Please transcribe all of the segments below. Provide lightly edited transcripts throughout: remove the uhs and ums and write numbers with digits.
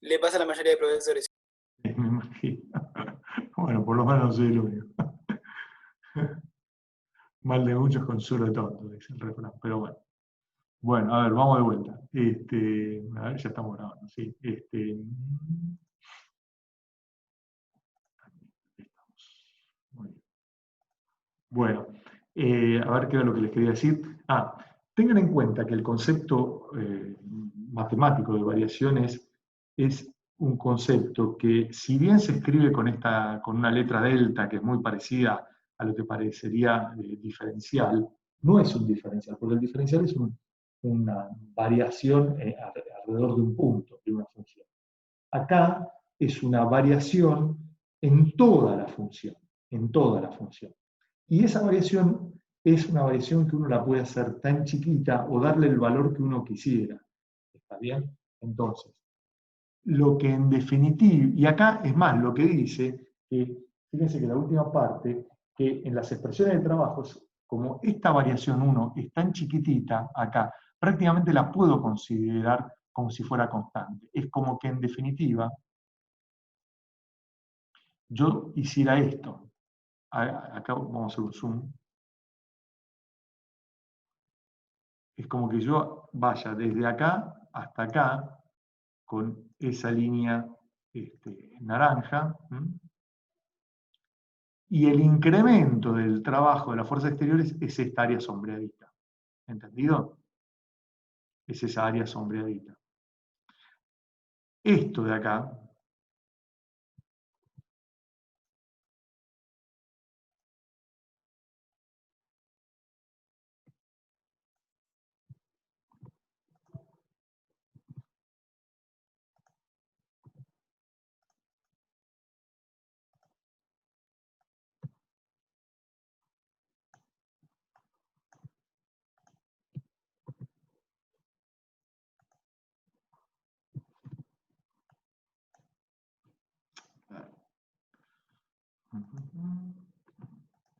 Le pasa a la mayoría de profesores. Me imagino. Bueno, por lo menos no soy el único. Mal de muchos, consuelo de tontos, dice el refrán, pero bueno. Bueno, a ver, vamos de vuelta. A ver, ya estamos grabando, sí. Muy bien. Bueno, a ver qué era lo que les quería decir. Tengan en cuenta que el concepto matemático de variaciones es un concepto que, si bien se escribe con una letra delta, que es muy parecida a lo que parecería diferencial, no es un diferencial, porque el diferencial es una variación alrededor de un punto, de una función. Acá es una variación en toda la función, en toda la función. Y esa variación es una variación que uno la puede hacer tan chiquita o darle el valor que uno quisiera. ¿Está bien? Entonces, lo que en definitiva, y acá es más, lo que dice, que fíjense que la última parte, que en las expresiones de trabajos, como esta variación 1 es tan chiquitita acá, prácticamente la puedo considerar como si fuera constante. Es como que en definitiva yo hiciera esto. Acá vamos a hacer un zoom. Es como que yo vaya desde acá hasta acá con esa línea naranja, y el incremento del trabajo de las fuerzas exteriores es esta área sombreadita. ¿Entendido? Es esa área sombreadita. Esto de acá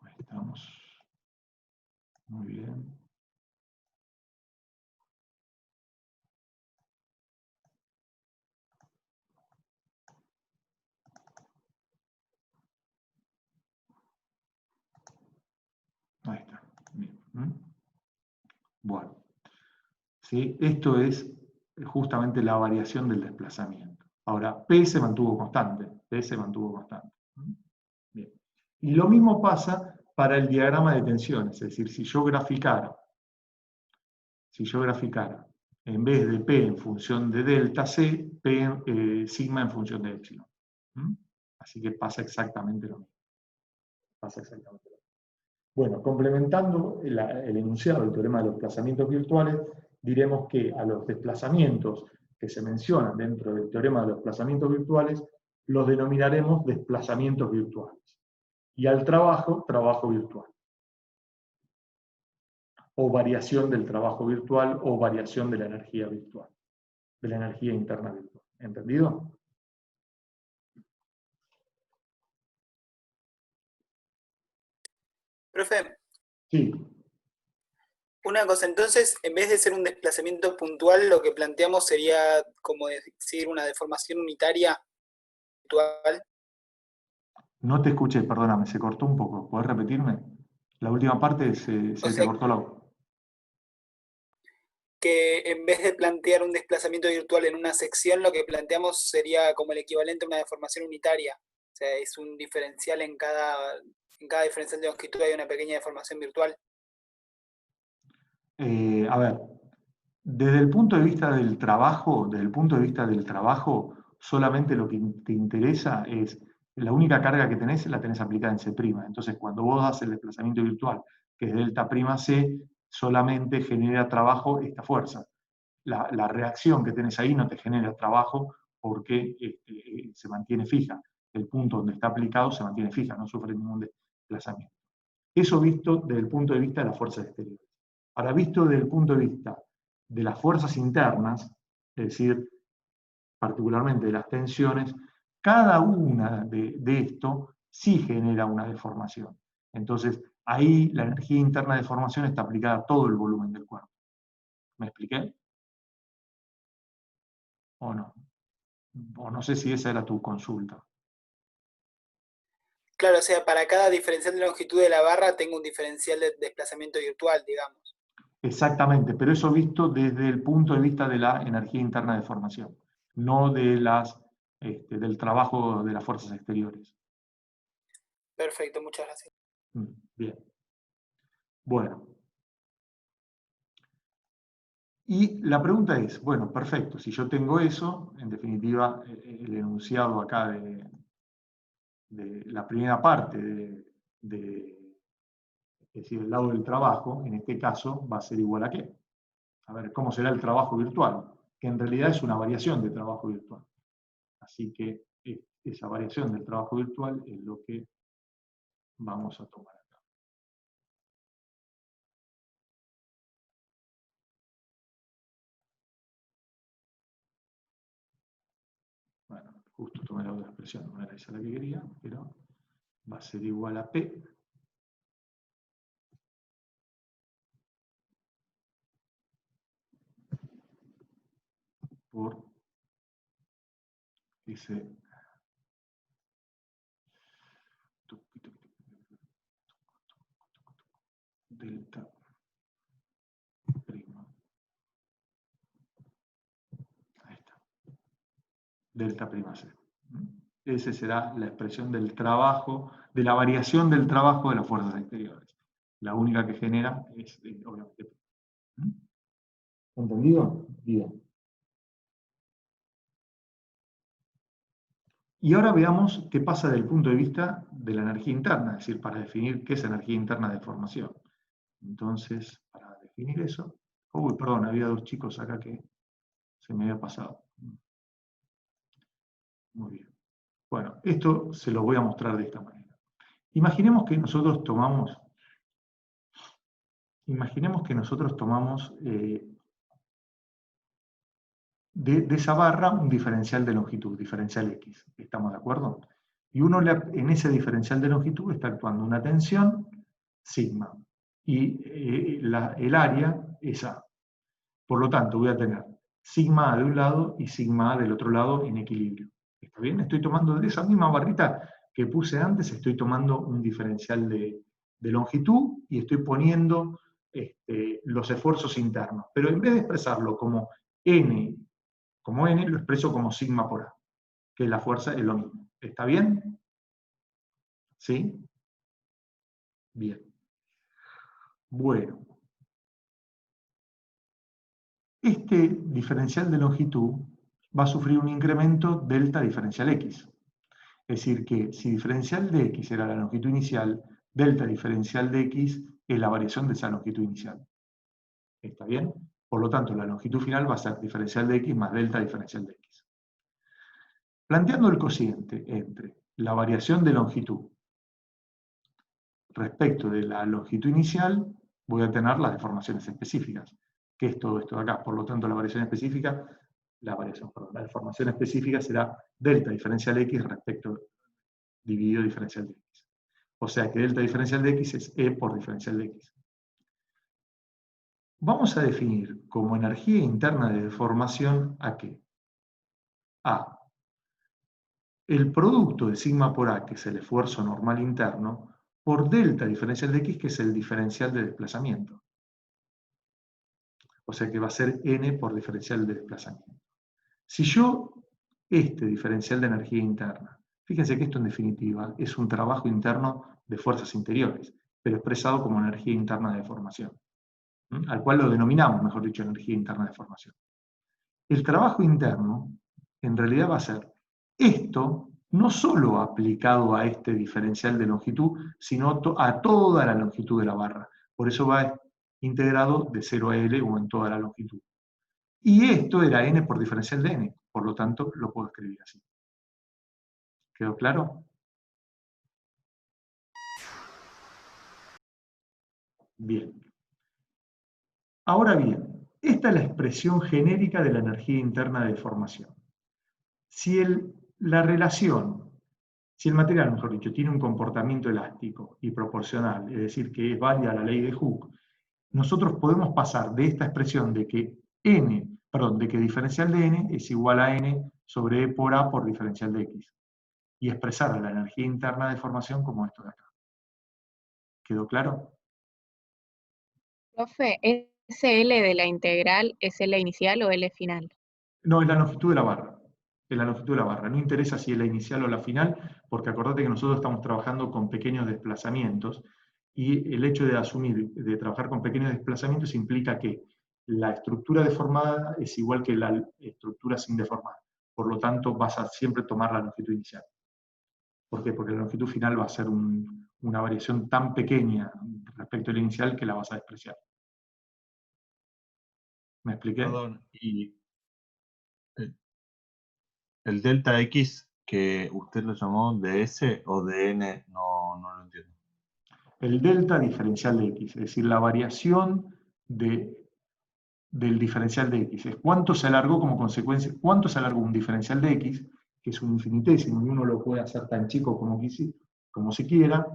ahí estamos. Muy bien. Ahí está. Bien. Bueno. ¿Sí? Esto es justamente la variación del desplazamiento. Ahora, P se mantuvo constante. P se mantuvo constante. Bien. Y lo mismo pasa para el diagrama de tensiones. Es decir, si yo graficara, en vez de P en función de delta C, P, sigma en función de epsilon. Así que pasa exactamente lo mismo. Pasa exactamente lo mismo. Bueno, complementando el enunciado del teorema de los desplazamientos virtuales, diremos que a los desplazamientos que se mencionan dentro del teorema de los desplazamientos virtuales, los denominaremos desplazamientos virtuales. Y al trabajo, trabajo virtual. O variación del trabajo virtual o variación de la energía virtual, de la energía interna virtual. ¿Entendido? Profe, Sí. una cosa, entonces, en vez de ser un desplazamiento puntual, lo que planteamos sería, como decir, una deformación unitaria puntual. No te escuché, perdóname, se cortó un poco. ¿Podés repetirme? La última parte O se te sea, cortó la... que en vez de plantear un desplazamiento virtual en una sección, lo que planteamos sería como el equivalente a una deformación unitaria. O sea, es un diferencial en cada diferencial de longitud hay una pequeña deformación virtual. A ver, desde el punto de vista del trabajo, solamente lo que te interesa es la única carga que tenés, la tenés aplicada en C'. Entonces, cuando vos das el desplazamiento virtual, que es delta prima C, solamente genera trabajo esta fuerza. La reacción que tenés ahí no te genera trabajo porque se mantiene fija. El punto donde está aplicado se mantiene fija, no sufre ningún desplazamiento. Eso visto desde el punto de vista de las fuerzas exteriores. Ahora, visto desde el punto de vista de las fuerzas internas, es decir, particularmente de las tensiones, cada una de esto sí genera una deformación. Entonces, ahí la energía interna de deformación está aplicada a todo el volumen del cuerpo. ¿Me expliqué? ¿O no? O no sé si esa era tu consulta. Claro, o sea, para cada diferencial de longitud de la barra tengo un diferencial de desplazamiento virtual, digamos. Exactamente, pero eso visto desde el punto de vista de la energía interna de formación, no de del trabajo de las fuerzas exteriores. Perfecto, muchas gracias. Bien. Bueno. Y la pregunta es, bueno, perfecto, si yo tengo eso, en definitiva, el enunciado acá de la primera parte es decir, el lado del trabajo, en este caso, va a ser igual a qué. A ver, ¿cómo será el trabajo virtual? Que en realidad es una variación de trabajo virtual. Así que esa variación del trabajo virtual es lo que vamos a tomar acá. Bueno, justo tomé la otra expresión, no era esa la que quería, pero va a ser igual a P por ese delta prima. Ahí está. Delta prima C. Esa será la expresión del trabajo, de la variación del trabajo de las fuerzas exteriores. La única que genera es, obviamente, ¿entendido? Bien. Y ahora veamos qué pasa desde el punto de vista de la energía interna, es decir, para definir qué es energía interna de formación. Entonces, para definir eso, uy, perdón, había dos chicos acá que se me había pasado. Muy bien. Bueno, esto se lo voy a mostrar de esta manera. Imaginemos que nosotros tomamos de esa barra un diferencial de longitud, diferencial X. ¿Estamos de acuerdo? Y uno en ese diferencial de longitud está actuando una tensión sigma. Y el área es A. Por lo tanto, voy a tener sigma A de un lado y sigma A del otro lado en equilibrio. ¿Está bien? Estoy tomando de esa misma barrita que puse antes, estoy tomando un diferencial de longitud y estoy poniendo los esfuerzos internos. Pero en vez de expresarlo como N, lo expreso como sigma por A, que la fuerza es lo mismo. ¿Está bien? ¿Sí? Bien. Bueno. Este diferencial de longitud va a sufrir un incremento delta diferencial X. Es decir, que si diferencial de X era la longitud inicial, delta diferencial de X es la variación de esa longitud inicial. ¿Está bien? Por lo tanto, la longitud final va a ser diferencial de X más delta diferencial de X. Planteando el cociente entre la variación de longitud respecto de la longitud inicial, voy a tener las deformaciones específicas, que es todo esto de acá. Por lo tanto, la variación específica, la deformación específica será delta diferencial de X respecto dividido diferencial de X. O sea que delta diferencial de X es E por diferencial de X. Vamos a definir como energía interna de deformación ¿a qué? A. El producto de sigma por A, que es el esfuerzo normal interno, por delta diferencial de X, que es el diferencial de desplazamiento. O sea que va a ser N por diferencial de desplazamiento. Si yo, este diferencial de energía interna, fíjense que esto en definitiva es un trabajo interno de fuerzas interiores, pero expresado como energía interna de deformación, al cual lo denominamos, mejor dicho, energía interna de deformación. El trabajo interno, en realidad va a ser esto, no solo aplicado a este diferencial de longitud, sino a toda la longitud de la barra. Por eso va integrado de 0 a L o en toda la longitud. Y esto era N por diferencial de N, por lo tanto lo puedo escribir así. ¿Quedó claro? Bien. Ahora bien, esta es la expresión genérica de la energía interna de deformación. Si la relación, si el material, mejor dicho, tiene un comportamiento elástico y proporcional, es decir, que es válida la ley de Hooke, nosotros podemos pasar de esta expresión de que diferencial de N es igual a N sobre E por A por diferencial de X. Y expresar la energía interna de formación como esto de acá. ¿Quedó claro? Profe, ¿ese L de la integral es L inicial o L final? No, es la longitud de la barra. Es la longitud de la barra. No interesa si es la inicial o la final, porque acordate que nosotros estamos trabajando con pequeños desplazamientos, y el hecho de asumir, de trabajar con pequeños desplazamientos implica que la estructura deformada es igual que la estructura sin deformar. Por lo tanto, vas a siempre tomar la longitud inicial. ¿Por qué? Porque la longitud final va a ser una variación tan pequeña respecto a la inicial que la vas a despreciar. ¿Me expliqué? Perdón, y el delta X que usted lo llamó de S o de N, no lo entiendo. El delta diferencial de X, es decir, la variación del diferencial de X. Es cuánto se alargó como consecuencia, cuánto se alargó un diferencial de X, que es un infinitésimo y uno lo puede hacer tan chico como se quiera,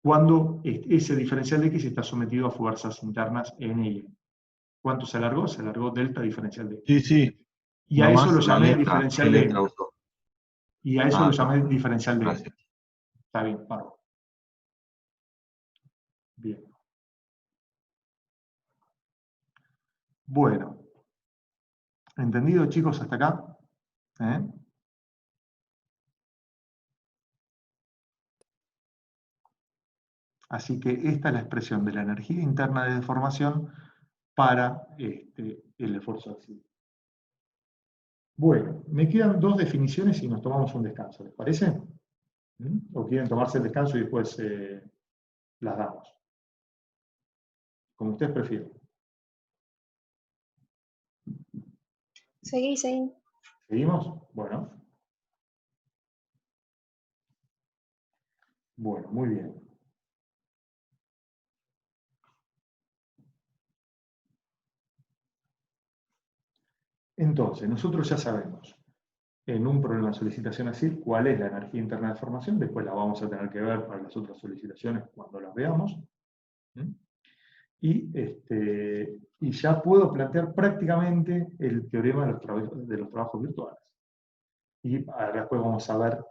cuando ese diferencial de X está sometido a fuerzas internas N y N. ¿Cuánto se alargó? Se alargó delta diferencial de X. Sí, sí. Y a eso lo Nomás la llamé letra, diferencial ¿qué de N. letra usó? Y a eso lo Está llamé bien. diferencial de N. Gracias. Está bien, paro. Bien. Bueno. ¿Entendido, chicos, hasta acá? ¿Eh? Así que esta es la expresión de la energía interna de deformación para el esfuerzo axial. Bueno, me quedan dos definiciones y nos tomamos un descanso, ¿les parece? ¿O quieren tomarse el descanso y después las damos? Como ustedes prefieren. Seguí, seguí. ¿Seguimos? Bueno. Bueno, muy bien. Entonces, nosotros ya sabemos en un problema de solicitación así cuál es la energía interna de formación, después la vamos a tener que ver para las otras solicitaciones cuando las veamos. Y ya puedo plantear prácticamente el teorema de los trabajos virtuales. Y después vamos a ver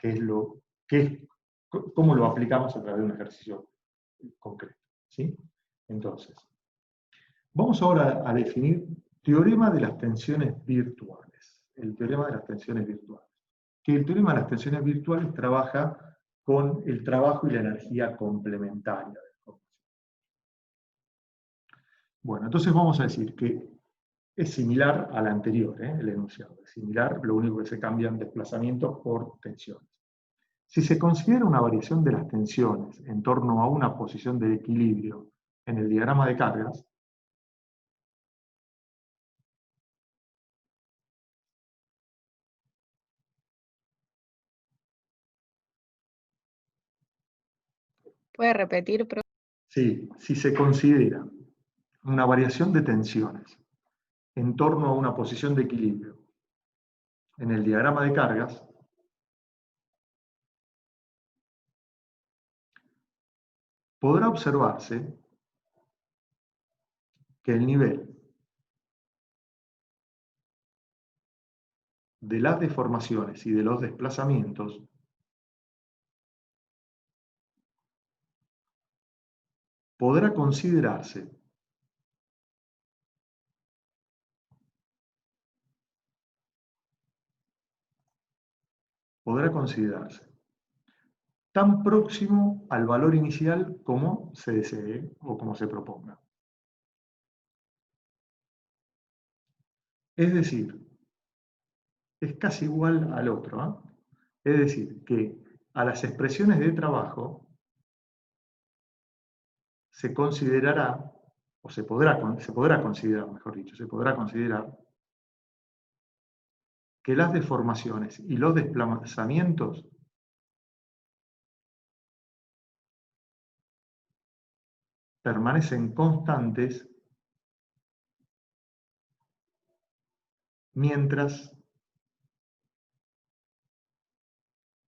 cómo lo aplicamos a través de un ejercicio concreto. ¿Sí? Entonces, vamos ahora a definir teorema de las tensiones virtuales. El teorema de las tensiones virtuales. Que el teorema de las tensiones virtuales trabaja con el trabajo y la energía complementaria. Bueno, entonces vamos a decir que es similar al anterior, el enunciado. Es similar, lo único que se cambian desplazamientos por tensiones. Si se considera una variación de las tensiones en torno a una posición de equilibrio en el diagrama de cargas, ¿Puede repetir, profe? sí, si se considera una variación de tensiones en torno a una posición de equilibrio en el diagrama de cargas, podrá observarse que el nivel de las deformaciones y de los desplazamientos podrá considerarse tan próximo al valor inicial como se desee o como se proponga. Es decir, es casi igual al otro. Es decir, que a las expresiones de trabajo se considerará, o se podrá considerar, mejor dicho, se podrá considerar que las deformaciones y los desplazamientos permanecen constantes mientras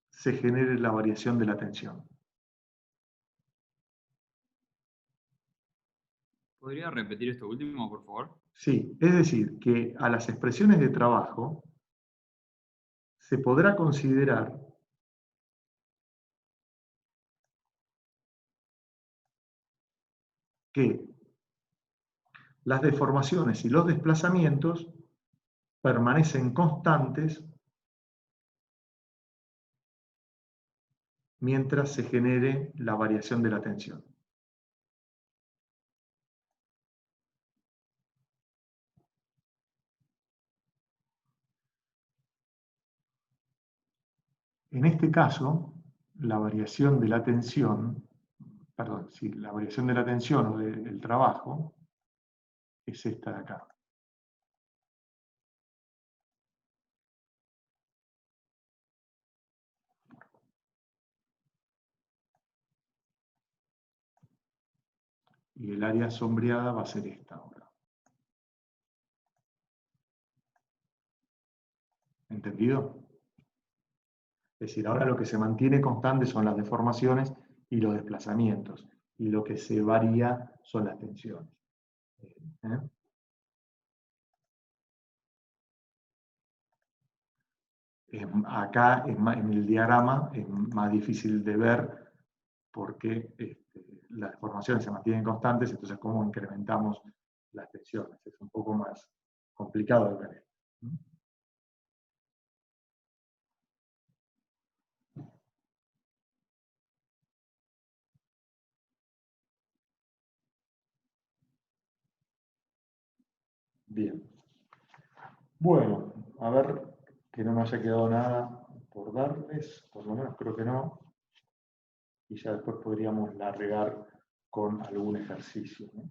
se genere la variación de la tensión. ¿Podría repetir esto último, por favor? Sí, es decir, que a las expresiones de trabajo se podrá considerar que las deformaciones y los desplazamientos permanecen constantes mientras se genere la variación de la tensión. En este caso, la variación de la tensión, perdón, sí, la variación de la tensión o del trabajo es esta de acá. Y el área sombreada va a ser esta ahora. ¿Entendido? Es decir, ahora lo que se mantiene constante son las deformaciones y los desplazamientos. Y lo que se varía son las tensiones. ¿Eh? Acá en el diagrama es más difícil de ver porque las deformaciones se mantienen constantes, entonces cómo incrementamos las tensiones. Es un poco más complicado de ver. Bien. Bueno, a ver que no me haya quedado nada por darles, por lo menos creo que no. Y ya después podríamos largar con algún ejercicio, ¿no?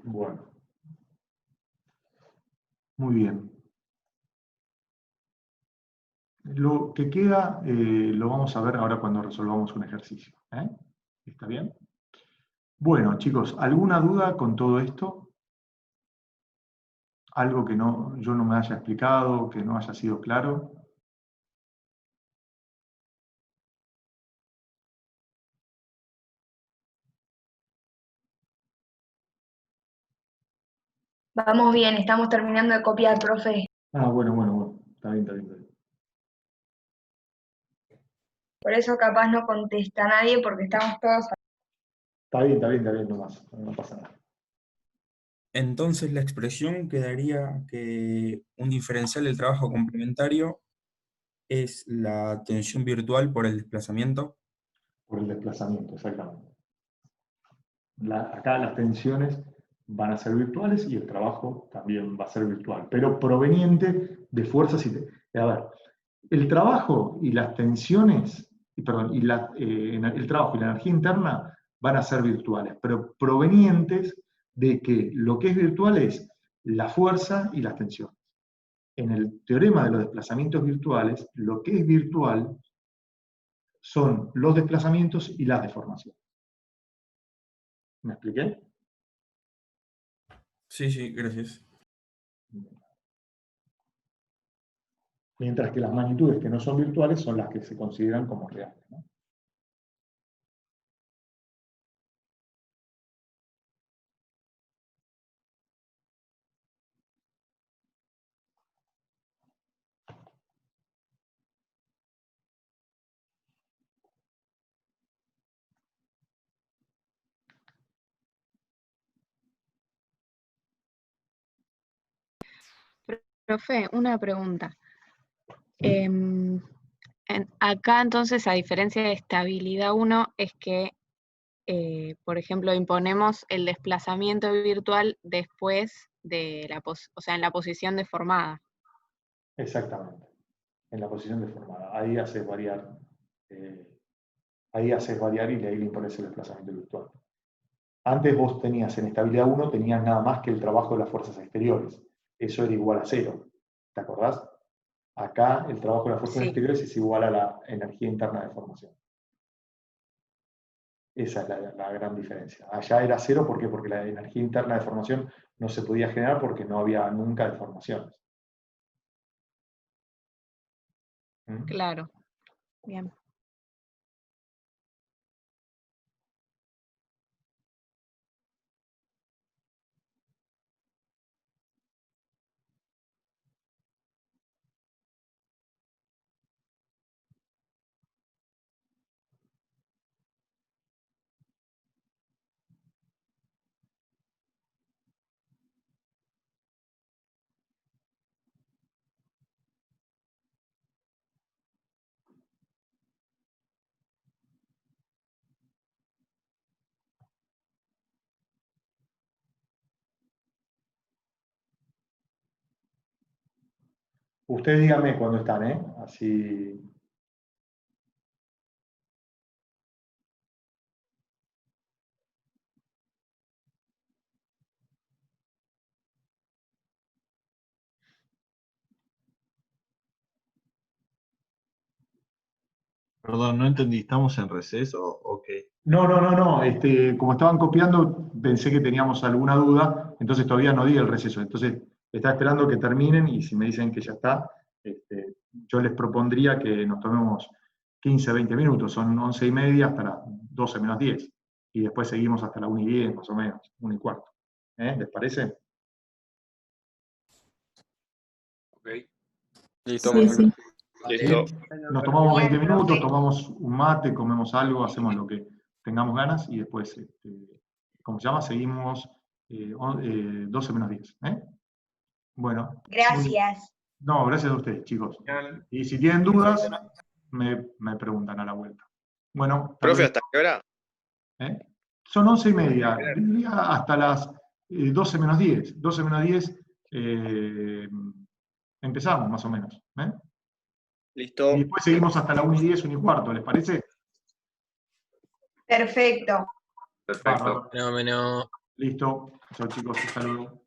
Bueno, muy bien. Lo que queda lo vamos a ver ahora cuando resolvamos un ejercicio. ¿Eh? ¿Está bien? Bueno, chicos, ¿alguna duda con todo esto? ¿Algo que yo no me haya explicado, que no haya sido claro? Vamos bien, estamos terminando de copiar, profe. Ah, bueno. Está bien, está bien, está bien. Por eso capaz no contesta nadie porque estamos todos... Está bien, no pasa nada. Entonces la expresión quedaría que un diferencial del trabajo complementario es la tensión virtual por el desplazamiento. Por el desplazamiento, exactamente. Acá las tensiones van a ser virtuales y el trabajo también va a ser virtual, pero proveniente de fuerzas y... A ver, el trabajo y las tensiones, perdón, el trabajo y la energía interna van a ser virtuales, pero provenientes de que lo que es virtual es la fuerza y las tensiones. En el teorema de los desplazamientos virtuales, lo que es virtual son los desplazamientos y las deformaciones. ¿Me expliqué? Sí, gracias. Mientras que las magnitudes que no son virtuales son las que se consideran como reales, ¿no? Profe, una pregunta. Acá entonces, a diferencia de estabilidad 1, es que, por ejemplo, imponemos el desplazamiento virtual después de o sea, en la posición deformada. Exactamente, en la posición deformada. Ahí haces variar, y de ahí le impones el desplazamiento virtual. Antes vos tenías en estabilidad 1, tenías nada más que el trabajo de las fuerzas exteriores. Eso era igual a 0. ¿Te acordás? Acá el trabajo de las fuerzas Sí. exteriores es igual a la energía interna de formación. Esa es la gran diferencia. Allá era 0, ¿por qué? Porque la energía interna de formación no se podía generar porque no había nunca deformaciones. ¿Mm? Claro. Bien. Ustedes díganme cuando están, ¿eh? Así... Perdón, no entendí, ¿estamos en receso o qué? No, como estaban copiando, pensé que teníamos alguna duda, entonces todavía no di el receso. Entonces, estaba esperando que terminen y si me dicen que ya está, yo les propondría que nos tomemos 15, 20 minutos, son 11:30 hasta las 12 menos 10, y después seguimos hasta la 1:10, más o menos, 1:15. ¿Les parece? Ok. Listo, Sí, Manuel. sí. Listo. Nos tomamos 20 Bien, minutos, profe. tomamos un mate, comemos algo, hacemos lo que tengamos ganas y después, ¿cómo se llama? Seguimos 12 menos 10. Bueno. Gracias. No, gracias a ustedes, chicos. Genial. Y si tienen dudas, me preguntan a la vuelta. Bueno, hasta Profe, luego. ¿hasta qué hora? Son 11:30, diría hasta las 12 menos 10. 12 menos 10 empezamos, más o menos. Listo. Y después seguimos hasta la 1:10, 1:15, ¿les parece? Perfecto. Perfecto. Bárbaro. Listo. Chao, chicos, hasta luego.